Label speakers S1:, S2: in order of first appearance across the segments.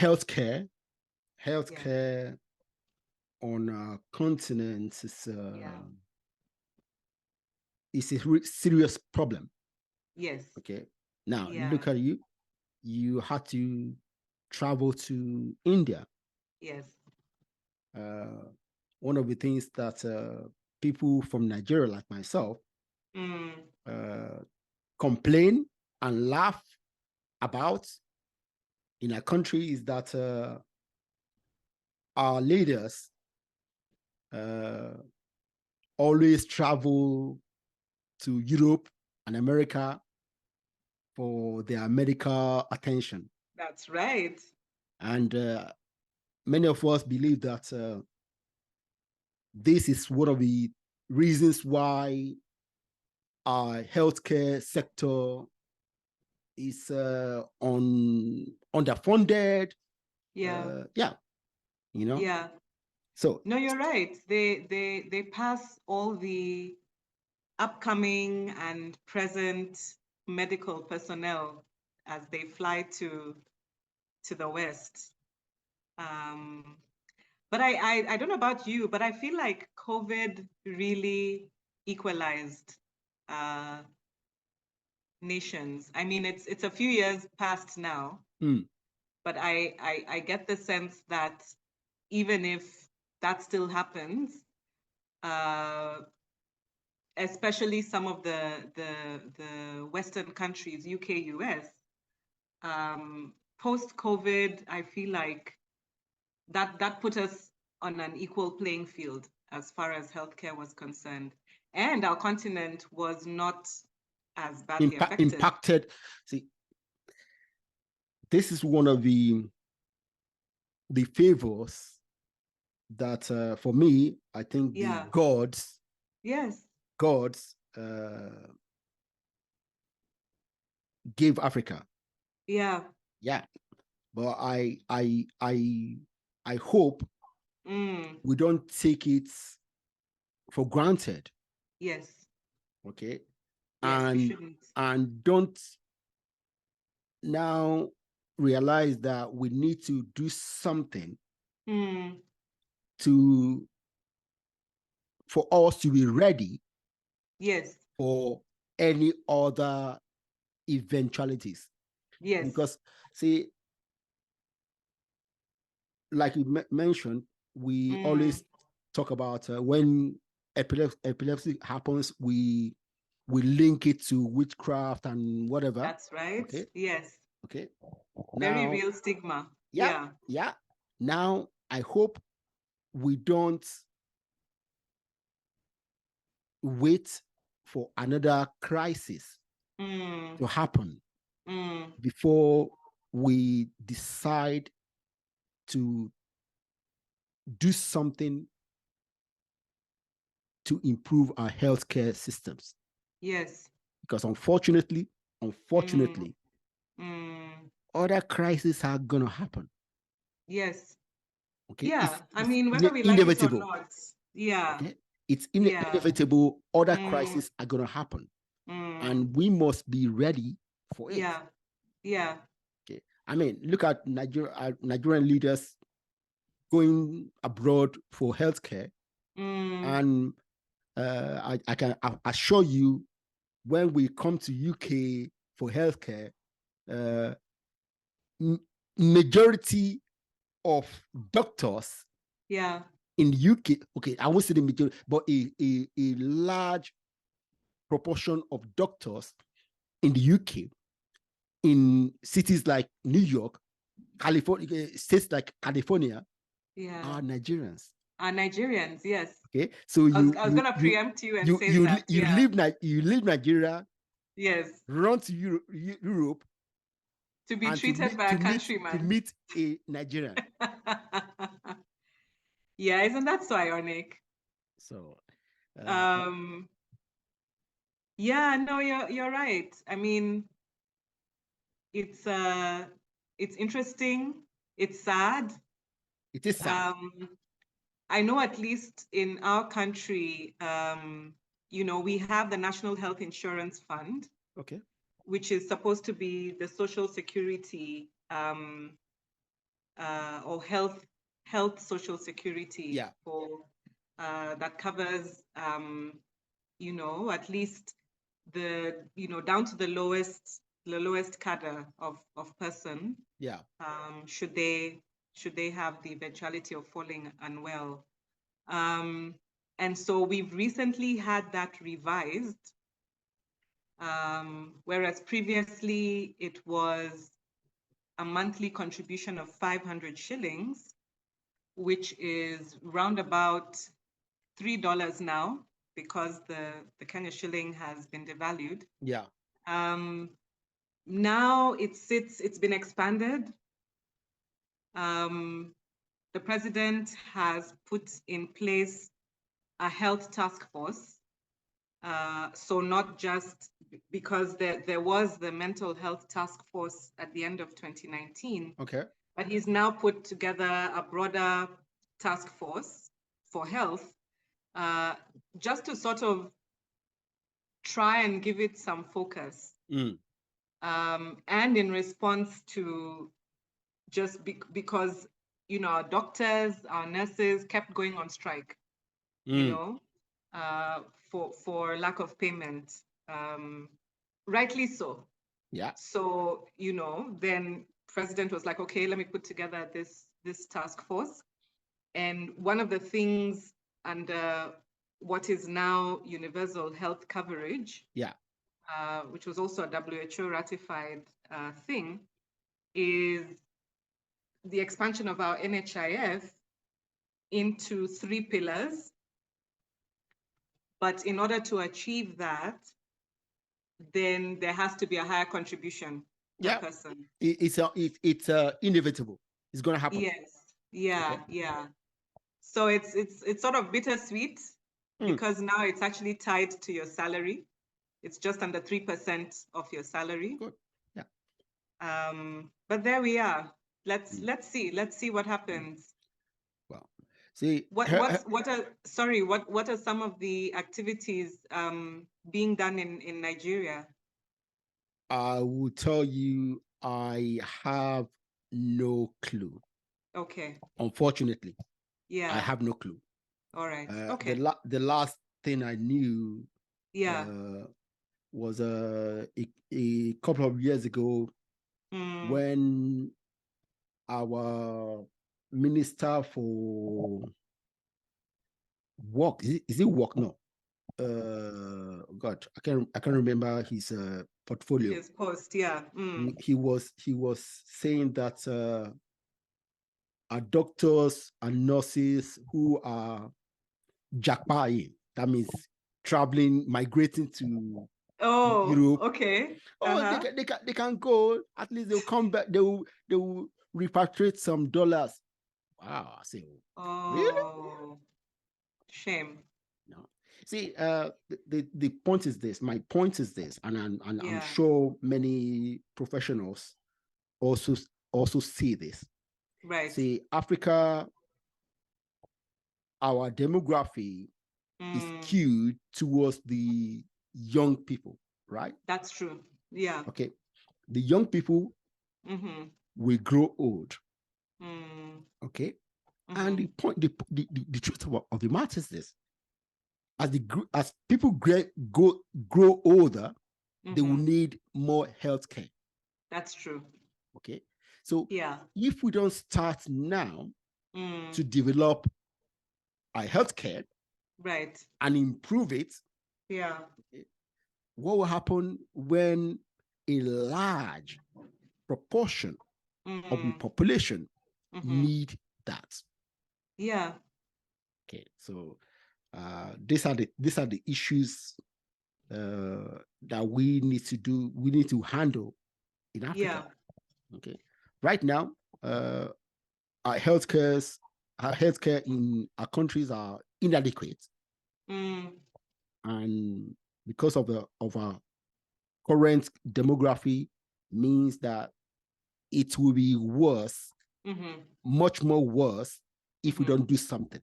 S1: healthcare,
S2: Yeah.
S1: healthcare on our continent is a serious problem.
S2: Yes.
S1: Okay. Now
S2: Yeah.
S1: look at you. You had to travel to India.
S2: Yes.
S1: Uh, One of the things that people from Nigeria, like myself,
S2: Mm.
S1: uh, complain and laugh about in our country is that our leaders uh, always travel to Europe and America for their medical attention.
S2: That's right.
S1: And many of us believe that this is one of the reasons why our healthcare sector is underfunded.
S2: Yeah.
S1: Yeah, you know.
S2: Yeah.
S1: So
S2: No, you're right. They pass all the upcoming and present medical personnel as they fly to the West. Um, but I don't know about you, but I feel like COVID really equalized uh, nations. I mean, it's a few years past now, but I get the sense that even if that still happens, uh, especially some of the Western countries, UK, US, post-COVID, I feel like that put us on an equal playing field as far as healthcare was concerned. And our continent was not as badly affected.
S1: impacted. See, this is one of the favors that for me, I think the
S2: Yeah. Yes.
S1: gods gave Africa.
S2: Yeah.
S1: Yeah, but I hope we don't take it for granted.
S2: Yes.
S1: Okay,
S2: Yes, we shouldn't.
S1: and don't now realize that we need to do something to for us to be ready
S2: Yes.
S1: for any other eventualities.
S2: Yes.
S1: Because see, like you mentioned, we always talk about when epilepsy happens, we link it to witchcraft and whatever.
S2: That's right.
S1: Okay.
S2: Yes.
S1: Okay.
S2: Very
S1: Now,
S2: real stigma.
S1: yeah,
S2: Yeah.
S1: yeah. Now, I hope we don't wait for another crisis to happen before we decide to do something to improve our healthcare systems.
S2: Yes.
S1: Because unfortunately, other crises are going to happen.
S2: Yes.
S1: Okay.
S2: Yeah. I
S1: It's
S2: mean, whether we like it or
S1: inevitable.
S2: not. Yeah.
S1: Okay. It's
S2: Yeah.
S1: inevitable. Other crises are going to happen. And we must be ready for it.
S2: Yeah. Yeah.
S1: Okay. I mean, look at Nigerian leaders going abroad for healthcare. And I can assure you, when we come to UK for healthcare, majority of doctors in UK, okay, I won't say the majority, but a large proportion of doctors in the UK, in cities like New York, California, states like California, are Nigerians.
S2: Are Nigerians, yes.
S1: Okay, so
S2: I was gonna preempt you and say that.
S1: You leave Nigeria,
S2: yes,
S1: run to Europe
S2: to be treated by a countryman,
S1: to meet a Nigerian.
S2: Yeah, isn't that so ironic?
S1: So,
S2: yeah, no, you're right. I mean, it's interesting. It's sad.
S1: It is sad.
S2: I know at least in our country, we have the National Health Insurance Fund.
S1: Okay.
S2: Which is supposed to be the social security or health social security for that covers at least the down to the lowest cadre of person. Should they have the eventuality of falling unwell. And so we've recently had that revised, whereas previously it was a monthly contribution of 500 shillings, which is round about $3 now, because the Kenya shilling has been devalued. Now it's been expanded. The president has put in place a health task force. So not just because there was the mental health task force at the end of 2019. But he's now put together a broader task force for health, just to sort of try and give it some focus. And in response to just because, our doctors, our nurses kept going on strike, for lack of payment, rightly so. So, then president was like, okay, let me put together this task force. And one of the things under what is now universal health coverage, which was also a WHO ratified thing, is the expansion of our NHIF into 3 pillars. But in order to achieve that, then there has to be a higher contribution per person.
S1: It's inevitable. It's going to happen.
S2: Yes. So it's sort of bittersweet, because now it's actually tied to your salary. It's just under 3% of your salary.
S1: Good.
S2: But there we are. Let's see what happens.
S1: Well, see,
S2: what are some of the activities being done in Nigeria?
S1: I will tell you, I have no clue.
S2: Okay.
S1: Unfortunately.
S2: Yeah.
S1: I have no clue.
S2: All right. Okay.
S1: The last thing I knew was a couple of years ago, when our minister for work, is it work? No. God, I can't remember his portfolio.
S2: His post, yeah.
S1: He was saying that our doctors and nurses who are jackpying, that means traveling, migrating to Europe.
S2: Okay.
S1: They can go. At least they'll come back. They will repatriate some dollars. Wow, I say, really?
S2: Shame.
S1: No. See, the point is this. My point is this, and I'm sure many professionals also see this.
S2: Right.
S1: See, Africa, our demography is skewed towards the young people, right?
S2: That's true. Yeah.
S1: Okay. The young people will grow old. Okay. And the point, the truth of the matter is this: as people grow older, they will need more healthcare.
S2: That's true.
S1: Okay. So if we don't start now to develop our healthcare,
S2: right,
S1: and improve it, what will happen when a large proportion of the population need that?
S2: Yeah.
S1: Okay, so these are the issues that we need to handle in Africa. Okay, right now, our healthcare in our countries are inadequate, and because of our current demography, means that it will be worse, much more worse, if we don't do something.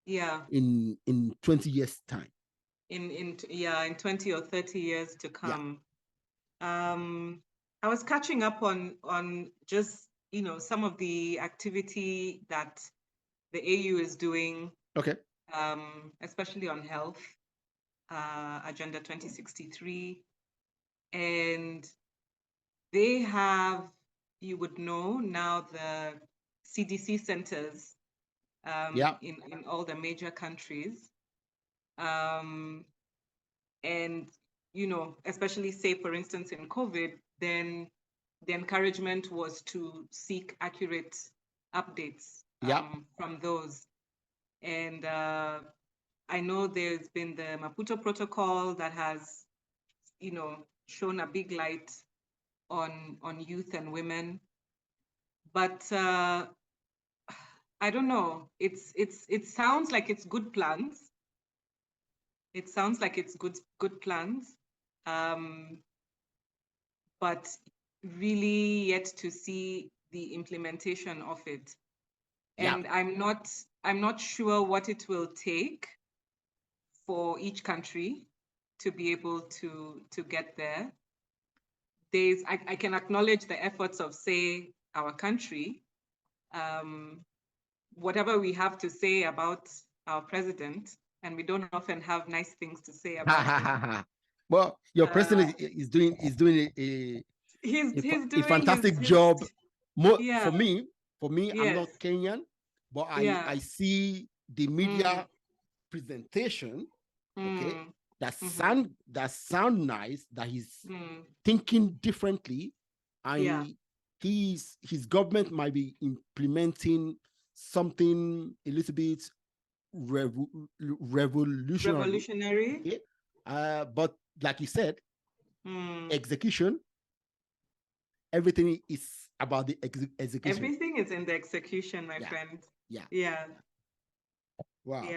S2: Yeah.
S1: In 20 years' time.
S2: In 20 or 30 years to come. I was catching up on just some of the activity that the AU is doing,
S1: okay,
S2: especially on health, Agenda 2063, and they have, you would know now, the CDC centers in all the major countries. And, especially say, for instance, in COVID, then the encouragement was to seek accurate updates from those. And I know there's been the Maputo Protocol that has, shown a big light on youth and women. But I don't know. It sounds like it's good plans. It sounds like it's good plans, but really yet to see the implementation of it. And I'm not sure what it will take for each country to be able to get there. I can acknowledge the efforts of, say, our country. Whatever we have to say about our president, and we don't often have nice things to say about him.
S1: Well, your president is doing a fantastic job. For me, yes. I'm not Kenyan, but I see the media presentation, okay, that sound nice, that he's thinking differently, and his government might be implementing something a little bit revolutionary. Okay? But like you said, execution, everything is about the execution.
S2: Everything is in the execution, my friend.
S1: Yeah.
S2: Wow.